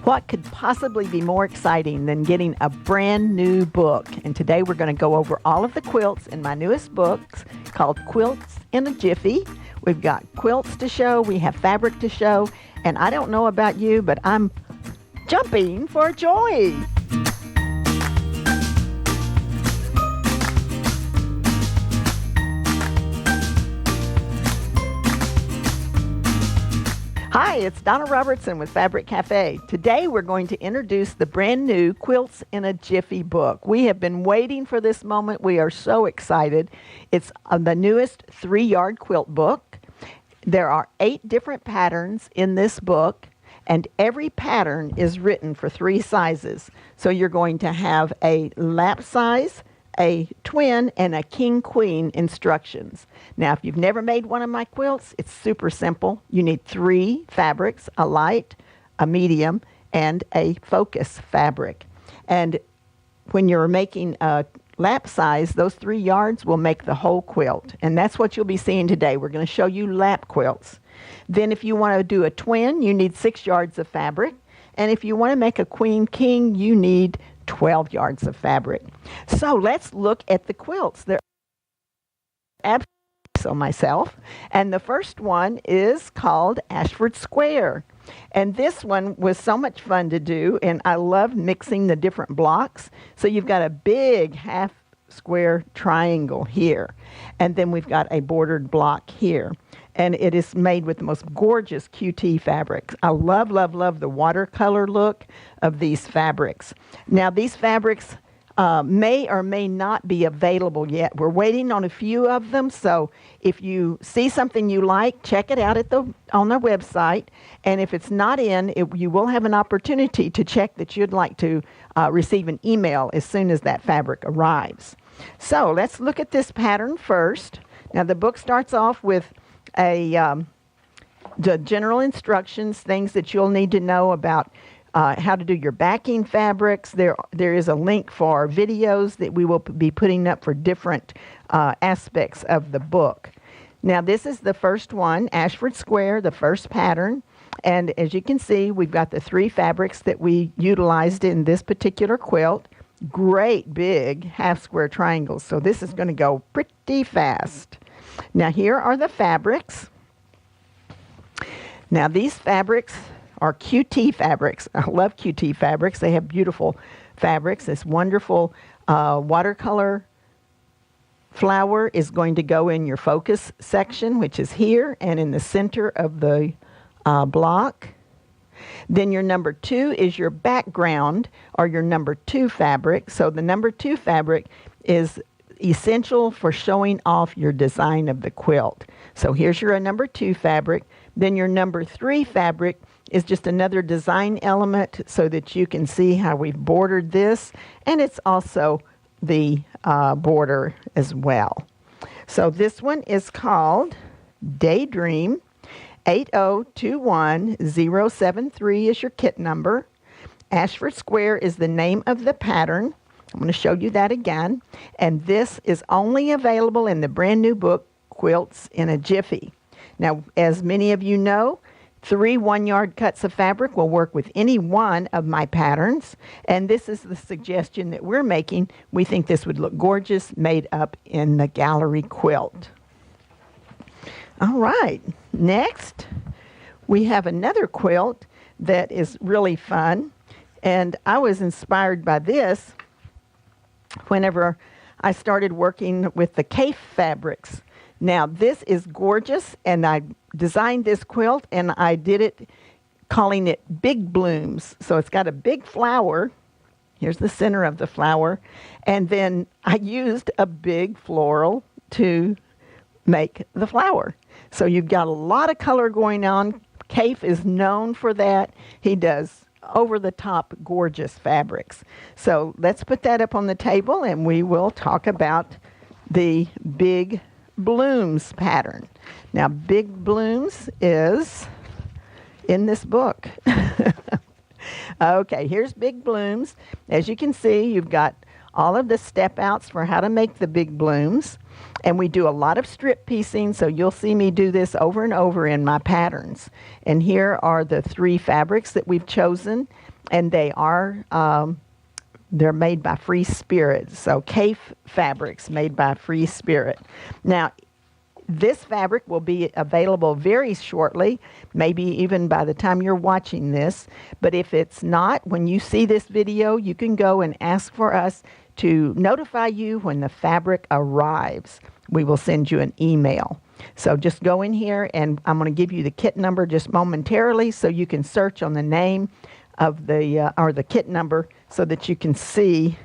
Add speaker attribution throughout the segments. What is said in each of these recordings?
Speaker 1: What could possibly be more exciting than getting a brand new book? And today we're going to go over all of the quilts in my newest books called Quilts in a Jiffy. We've got quilts to show, we have fabric to show, and I don't know about you, but I'm jumping for joy. Hi, it's Donna Robertson with Fabric Cafe. Today we're going to introduce the brand new Quilts in a Jiffy book. We have been waiting for this moment. We are so excited. It's the newest 3-yard quilt book. There are 8 different patterns in this book, and every pattern is written for 3 sizes. So you're going to have a lap size, a twin, and a king-queen instructions. Now, if you've never made one of my quilts, it's super simple. You need 3 fabrics, a light, a medium, and a focus fabric. And when you're making a lap size, those 3 yards will make the whole quilt. And that's what you'll be seeing today. We're going to show you lap quilts. Then if you want to do a twin, you need 6 yards of fabric. And if you want to make a queen-king, you need 12 yards of fabric. So let's look at the quilts. They're absolutely so myself. And the first one is called Ashford Square. And this one was so much fun to do, and I love mixing the different blocks. So you've got a big half square triangle here, and then we've got a bordered block here. And it is made with the most gorgeous QT fabrics. I love, love, love the watercolor look of these fabrics. Now, these fabrics may or may not be available yet. We're waiting on a few of them, so if you see something you like, check it out on their website. And if it's not in, you will have an opportunity to check that you'd like to receive an email as soon as that fabric arrives. So let's look at this pattern first. Now, the book starts off with the general instructions, things that you'll need to know about how to do your backing fabrics. There is a link for videos that we will be putting up for different aspects of the book. Now, this is the first one, Ashford Square, the first pattern. And as you can see, we've got the 3 fabrics that we utilized in this particular quilt. Great big half square triangles. So this is going to go pretty fast. Now, here are the fabrics. Now, these fabrics are QT fabrics. I love QT fabrics. They have beautiful fabrics. This wonderful watercolor flower is going to go in your focus section, which is here and in the center of the block. Then your number 2 is your background, or your number 2 fabric. So the number 2 fabric is essential for showing off your design of the quilt. So here's your number 2 fabric. Then your number 3 fabric is just another design element so that you can see how we've bordered this, and it's also the border as well. So this one is called Daydream. 8021073 is your kit number. Ashford Square is the name of the pattern. I'm going to show you that again. And this is only available in the brand new book, Quilts in a Jiffy. Now, as many of you know, 3 1-yard cuts of fabric will work with any one of my patterns. And this is the suggestion that we're making. We think this would look gorgeous made up in the gallery quilt. All right. Next, we have another quilt that is really fun. And I was inspired by this whenever I started working with the Cafe fabrics. Now, this is gorgeous, and I designed this quilt, and I did it calling it Big Blooms. So it's got a big flower. Here's the center of the flower. And then I used a big floral to make the flower. So you've got a lot of color going on. Cafe is known for that. He does over-the-top gorgeous fabrics. So let's put that up on the table, and we will talk about the Big Blooms pattern. Now, Big Blooms is in this book. Okay, here's Big Blooms. As you can see, you've got all of the step outs for how to make the big blooms. And we do a lot of strip piecing, so you'll see me do this over and over in my patterns. And here are the 3 fabrics that we've chosen, and they are they're made by Free Spirit. So Cafe fabrics made by Free Spirit. Now, this fabric will be available very shortly, maybe even by the time you're watching this. But if it's not, when you see this video, you can go and ask for us to notify you when the fabric arrives. We will send you an email. So just go in here, and I'm going to give you the kit number just momentarily so you can search on the name of the or the kit number so that you can see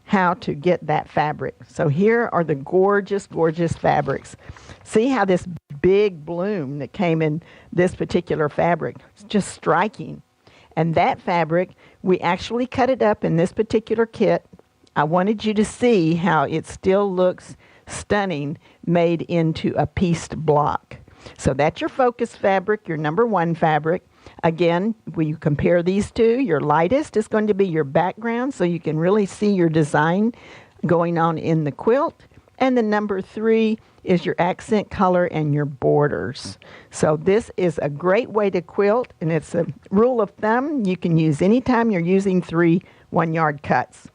Speaker 1: how to get that fabric. So here are the gorgeous, gorgeous fabrics. See how this big bloom that came in this particular fabric. It's just striking. And that fabric, we actually cut it up in this particular kit. I wanted you to see how it still looks stunning made into a pieced block. So that's your focus fabric, your number 1 fabric. Again, when you compare these two, your lightest is going to be your background, so you can really see your design going on in the quilt. And the number 3 is your accent color and your borders. So this is a great way to quilt, and it's a rule of thumb you can use anytime you're using 3 1-yard cuts.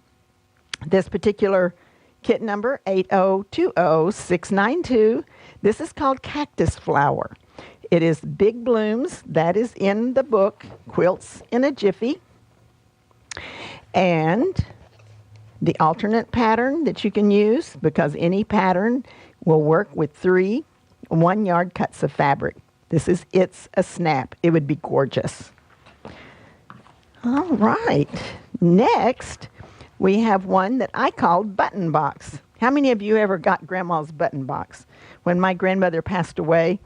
Speaker 1: This particular kit number, 8020692, this is called Cactus Flower. It is big blooms. That is in the book, Quilts in a Jiffy. And the alternate pattern that you can use, because any pattern will work with 3 1-yard cuts of fabric. This is It's a Snap. It would be gorgeous. All right. Next, we have one that I called Button Box. How many of you ever got Grandma's button box? When my grandmother passed away,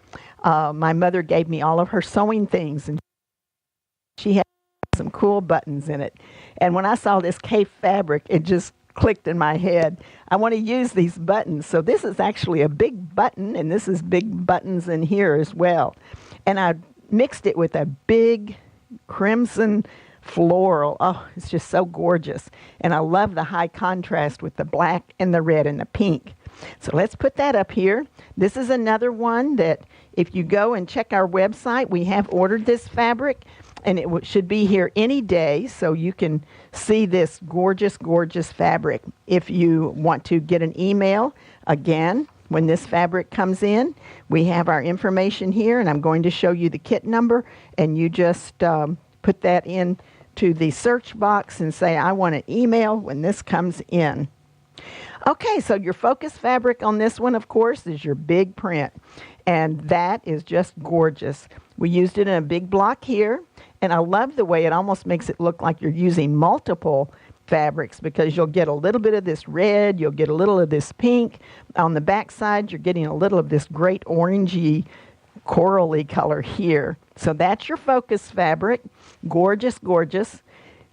Speaker 1: my mother gave me all of her sewing things, and she had some cool buttons in it. And when I saw this Cafe fabric, it just clicked in my head. I want to use these buttons. So this is actually a big button, and this is big buttons in here as well. And I mixed it with a big crimson floral. Oh, it's just so gorgeous. And I love the high contrast with the black and the red and the pink. So let's put that up here. This is another one that if you go and check our website, we have ordered this fabric, and it should be here any day, so you can see this gorgeous, gorgeous fabric. If you want to get an email, again, when this fabric comes in, we have our information here, and I'm going to show you the kit number, and you just put that in to the search box and say, I want an email when this comes in. Okay, so your focus fabric on this one, of course, is your big print. And that is just gorgeous. We used it in a big block here. And I love the way it almost makes it look like you're using multiple fabrics, because you'll get a little bit of this red, you'll get a little of this pink. On the back side, you're getting a little of this great orangey, corally color here. So that's your focus fabric. Gorgeous, gorgeous.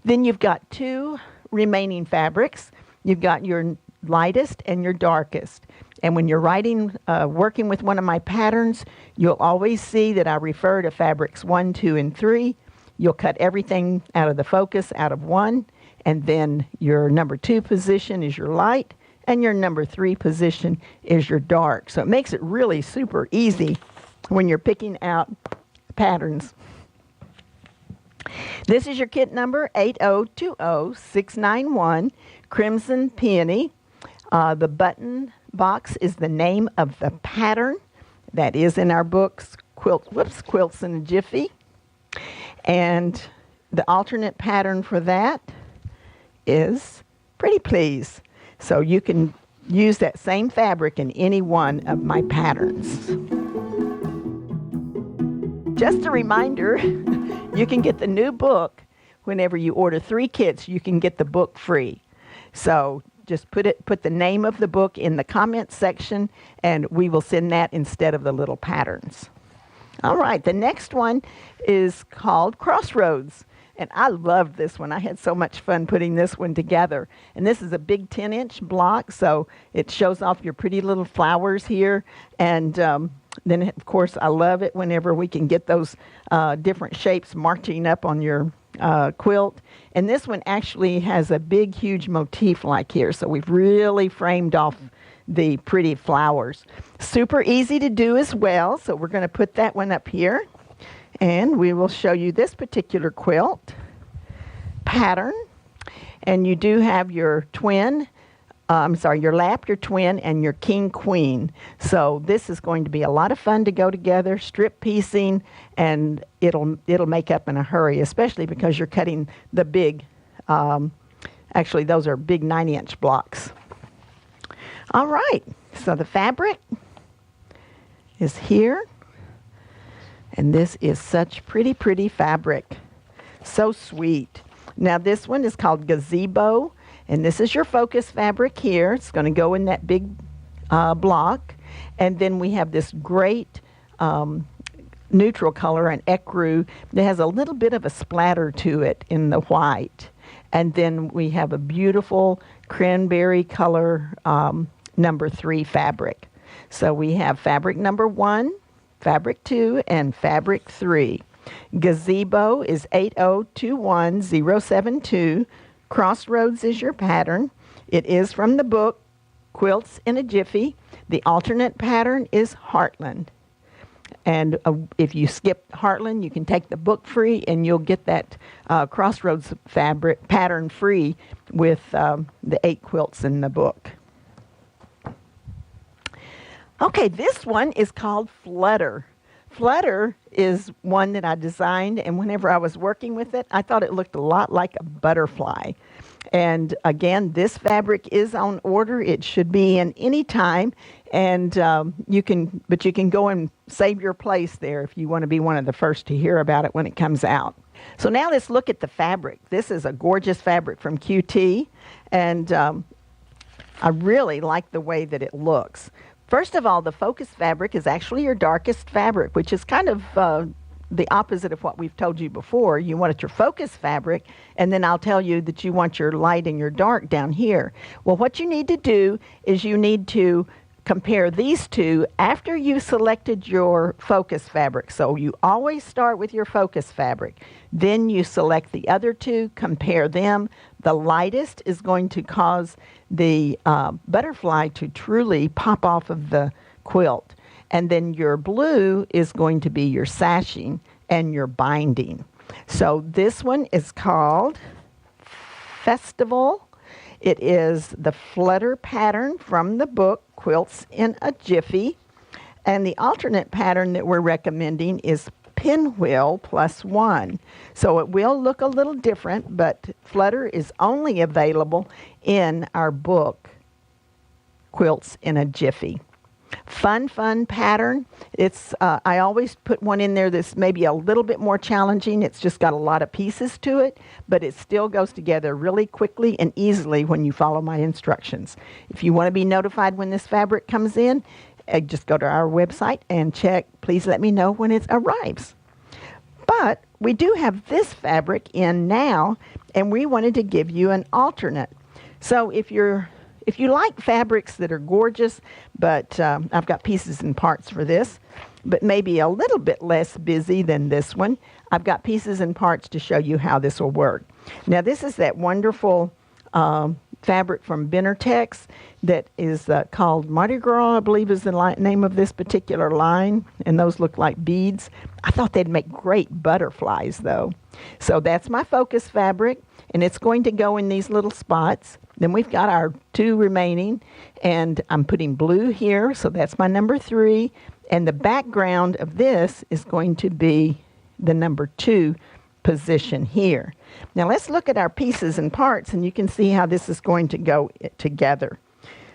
Speaker 1: Then you've got 2 remaining fabrics. You've got your lightest and your darkest. And when you're working with one of my patterns, you'll always see that I refer to fabrics 1, 2, and 3. You'll cut everything out of the focus out of 1, and then your number 2 position is your light, and your number 3 position is your dark. So it makes it really super easy when you're picking out patterns. This is your kit number, 8020691, Crimson Peony. The button box is the name of the pattern that is in our books, Quilts in a Jiffy. And the alternate pattern for that is Pretty Please. So you can use that same fabric in any one of my patterns. Just a reminder, you can get the new book whenever you order 3 kits. You can get the book free. So just put the name of the book in the comments section, and we will send that instead of the little patterns. All right, the next one is called Crossroads. And I loved this one. I had so much fun putting this one together. And this is a big 10-inch block, so it shows off your pretty little flowers here. And then, of course, I love it whenever we can get those different shapes marching up on your quilt. And this one actually has a big, huge motif like here. So we've really framed off the pretty flowers. Super easy to do as well. So we're going to put that one up here. And we will show you this particular quilt pattern. And you do have your twin, your lap, your twin, and your king queen. So this is going to be a lot of fun to go together, strip piecing, and it'll make up in a hurry, especially because you're cutting the big, actually those are big 90-inch blocks. All right, so the fabric is here. And this is such pretty, pretty fabric. So sweet. Now this one is called Gazebo. And this is your focus fabric here. It's going to go in that big block. And then we have this great neutral color, an ecru, that has a little bit of a splatter to it in the white. And then we have a beautiful cranberry color number 3 fabric. So we have fabric number 1, fabric 2, and fabric 3. Gazebo is 8021072. Crossroads is your pattern. It is from the book Quilts in a Jiffy. The alternate pattern is Heartland. And if you skip Heartland, you can take the book free and you'll get that Crossroads fabric pattern free with the 8 quilts in the book. Okay, this one is called Flutter. Flutter is one that I designed, and whenever I was working with it, I thought it looked a lot like a butterfly. And again, this fabric is on order. It should be in any time, and you can go and save your place there if you want to be one of the first to hear about it when it comes out. So now let's look at the fabric. This is a gorgeous fabric from QT, and I really like the way that it looks. First of all, the focus fabric is actually your darkest fabric, which is kind of the opposite of what we've told you before. You want it your focus fabric, and then I'll tell you that you want your light and your dark down here. Well, what you need to do is you need to compare these two after you selected your focus fabric. So you always start with your focus fabric. Then you select the other two, compare them. The lightest is going to cause the butterfly to truly pop off of the quilt. And then your blue is going to be your sashing and your binding. So this one is called Festival. It is the Flutter pattern from the book Quilts in a Jiffy. And the alternate pattern that we're recommending is Pinwheel +1. So it will look a little different, but Flutter is only available in our book Quilts in a Jiffy. Fun pattern. It's I always put one in there that's maybe a little bit more challenging. It's just got a lot of pieces to it, but it still goes together really quickly and easily when you follow my instructions. If you want to be notified when this fabric comes in, just go to our website and check. Please let me know when it arrives. But we do have this fabric in now, and we wanted to give you an alternate. So if you like fabrics that are gorgeous, but I've got pieces and parts for this, but maybe a little bit less busy than this one, I've got pieces and parts to show you how this will work. Now this is that wonderful fabric from Benartex that is called Mardi Gras, I believe is the name of this particular line, and those look like beads. I thought they'd make great butterflies though. So that's my focus fabric, and it's going to go in these little spots. Then we've got our 2 remaining, and I'm putting blue here, so that's my number 3, and the background of this is going to be the number 2 position here. Now let's look at our pieces and parts, and you can see how this is going to go together.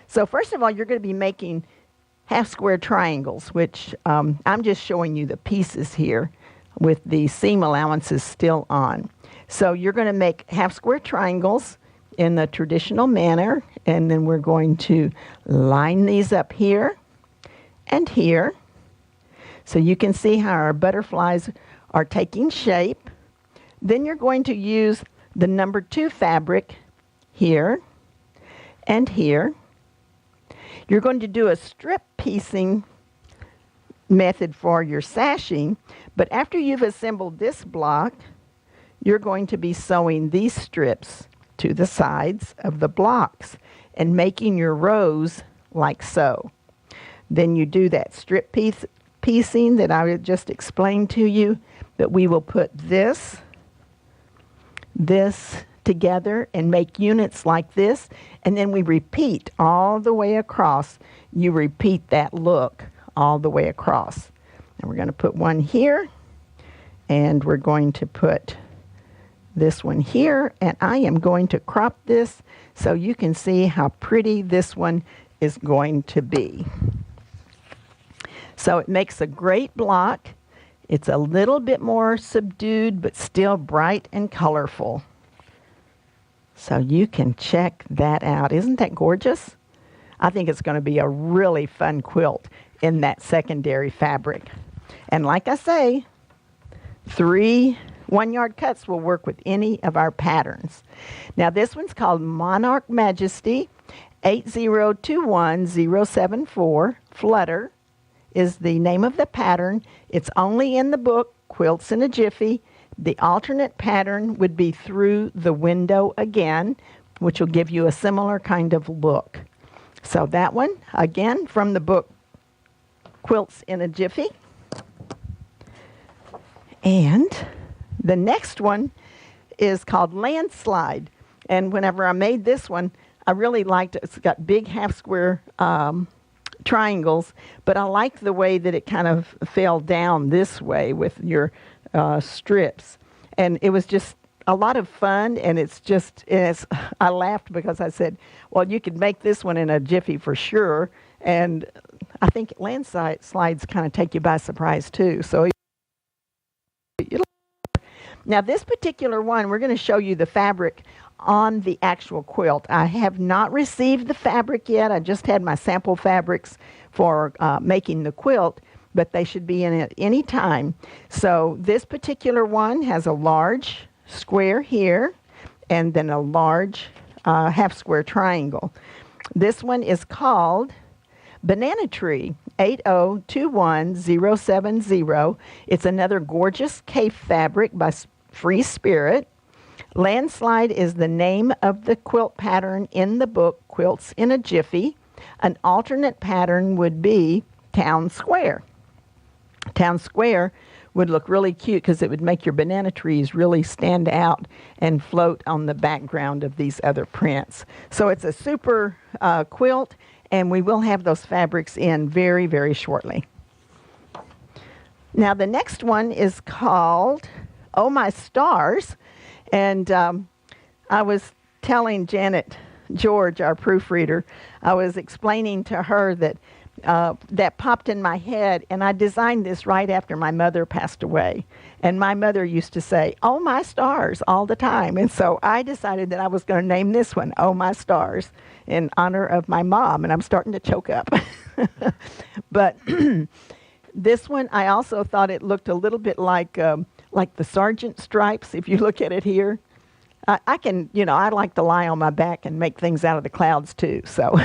Speaker 1: So first of all, you're going to be making half square triangles, which I'm just showing you the pieces here with the seam allowances still on. So you're going to make half square triangles in the traditional manner, and then we're going to line these up here and here. So you can see how our butterflies are taking shape. Then you're going to use the number 2 fabric here and here. You're going to do a strip piecing method for your sashing, but after you've assembled this block, you're going to be sewing these strips to the sides of the blocks and making your rows like so. Then you do that strip piecing that I just explained to you, that we will put this together and make units like this, and then we repeat all the way across. You repeat that look all the way across. And we're going to put one here, and we're going to put this one here, and I am going to crop this so you can see how pretty this one is going to be. So it makes a great block. It's a little bit more subdued, but still bright and colorful. So you can check that out. Isn't that gorgeous? I think it's going to be a really fun quilt in that secondary fabric. And like I say, 3 1-yard cuts will work with any of our patterns. Now this one's called Monarch Majesty 8021074. Flutter is the name of the pattern. It's only in the book Quilts in a Jiffy. The alternate pattern would be Through the Window Again, which will give you a similar kind of look. So that one, again, from the book Quilts in a Jiffy. And the next one is called Landslide. And whenever I made this one, I really liked it. It's got big half-square triangles, but I like the way that it kind of fell down this way with your strips. And it was just a lot of fun, and I laughed because I said, well, you could make this one in a jiffy for sure. And I think landslides kind of take you by surprise too. So now this particular one, we're going to show you the fabric on the actual quilt. I have not received the fabric yet. I just had my sample fabrics for making the quilt, but they should be in it any time. So this particular one has a large square here and then a large half square triangle. This one is called Banana Tree 8021070. It's another gorgeous cape fabric by Free Spirit. Landslide is the name of the quilt pattern in the book Quilts in a Jiffy. An alternate pattern would be Town Square. Town Square would look really cute because it would make your banana trees really stand out and float on the background of these other prints. So it's a super quilt, and we will have those fabrics in very, very shortly. Now the next one is called Oh My Stars. And I was telling Janet George, our proofreader, I was explaining to her that that popped in my head, and I designed this right after my mother passed away. And my mother used to say, "Oh my stars," all the time. And so I decided that I was going to name this one Oh My Stars in honor of my mom, and I'm starting to choke up. But this one, I also thought it looked a little bit like the sergeant stripes, if you look at it here. I can, I like to lie on my back and make things out of the clouds too. So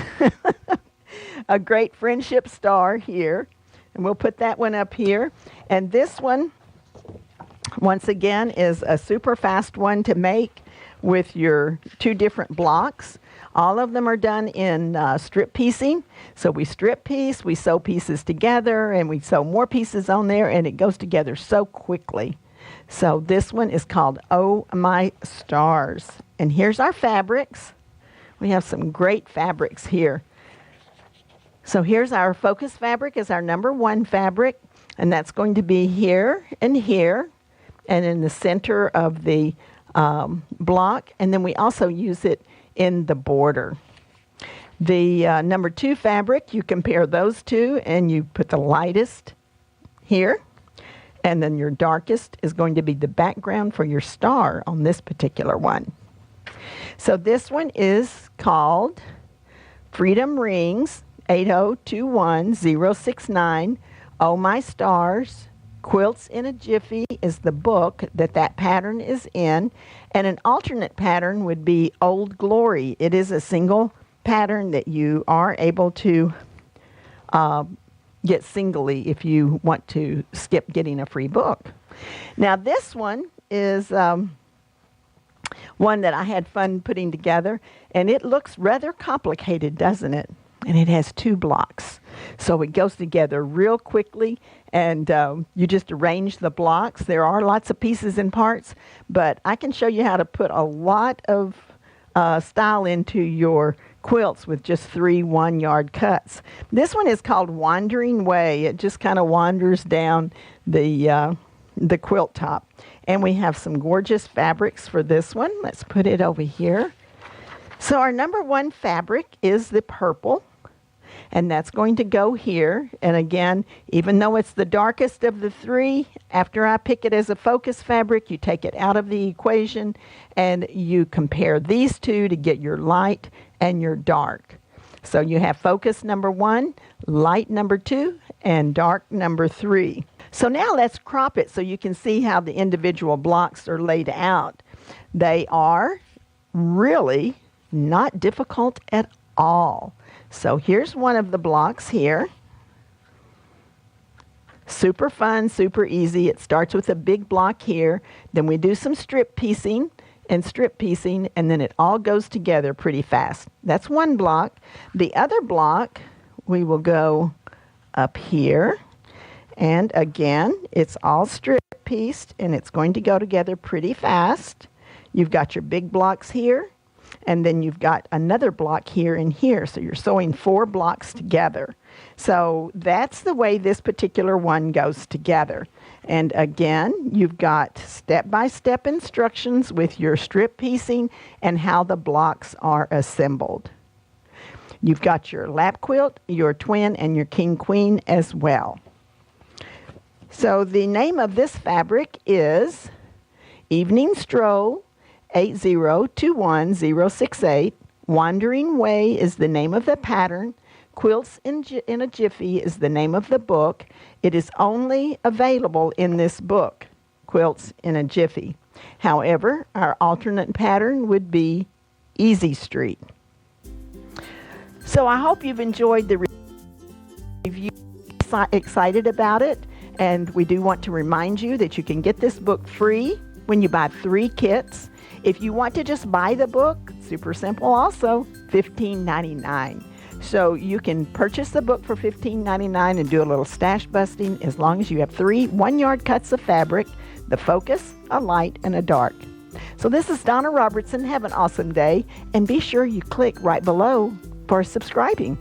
Speaker 1: a great friendship star here. And we'll put that one up here. And this one, once again, is a super fast one to make with your 2 different blocks. All of them are done in strip piecing. So we strip piece, we sew pieces together, and we sew more pieces on there, and it goes together so quickly. So this one is called Oh My Stars. And here's our fabrics. We have some great fabrics here. So here's our focus fabric is our number 1 fabric, and that's going to be here and here and in the center of the block. And then we also use it in the border. The number 2 fabric, you compare those two and you put the lightest here. And then your darkest is going to be the background for your star on this particular one. So this one is called Freedom Rings 8021069. Oh My Stars. Quilts in a Jiffy is the book that pattern is in. And an alternate pattern would be Old Glory. It is a single pattern that you are able to get singly if you want to skip getting a free book. Now this one is one that I had fun putting together, and it looks rather complicated, doesn't it? And it has 2 blocks. So it goes together real quickly, and you just arrange the blocks. There are lots of pieces and parts, but I can show you how to put a lot of style into your quilts with just 3 1-yard cuts. This one is called Wandering Way. It just kind of wanders down the quilt top. And we have some gorgeous fabrics for this one. Let's put it over here. So our number 1 fabric is the purple, and that's going to go here. And again, even though it's the darkest of the 3, after I pick it as a focus fabric, you take it out of the equation and you compare these 2 to get your light and your dark. So you have focus number 1, light number 2, and dark number 3. So now let's crop it so you can see how the individual blocks are laid out. They are really not difficult at all. So here's one of the blocks here. Super fun, super easy. It starts with a big block here. Then we do some strip piecing, and then it all goes together pretty fast. That's one block. The other block, we will go up here. And again, it's all strip pieced, and it's going to go together pretty fast. You've got your big blocks here, and then you've got another block here and here. So you're sewing 4 blocks together. So that's the way this particular one goes together. And again, you've got step-by-step instructions with your strip piecing and how the blocks are assembled. You've got your lap quilt, your twin, and your king-queen as well. So the name of this fabric is Evening Stroll 8021068. Wandering Way is the name of the pattern. Quilts in a Jiffy is the name of the book. It is only available in this book, Quilts in a Jiffy. However, our alternate pattern would be Easy Street. So I hope you've enjoyed the review, excited about it. And we do want to remind you that you can get this book free when you buy 3 kits. If you want to just buy the book, super simple also, $15.99. So you can purchase the book for $15.99 and do a little stash busting as long as you have 3 1-yard cuts of fabric, the focus, a light, and a dark. So this is Donna Robertson. Have an awesome day, and be sure you click right below for subscribing.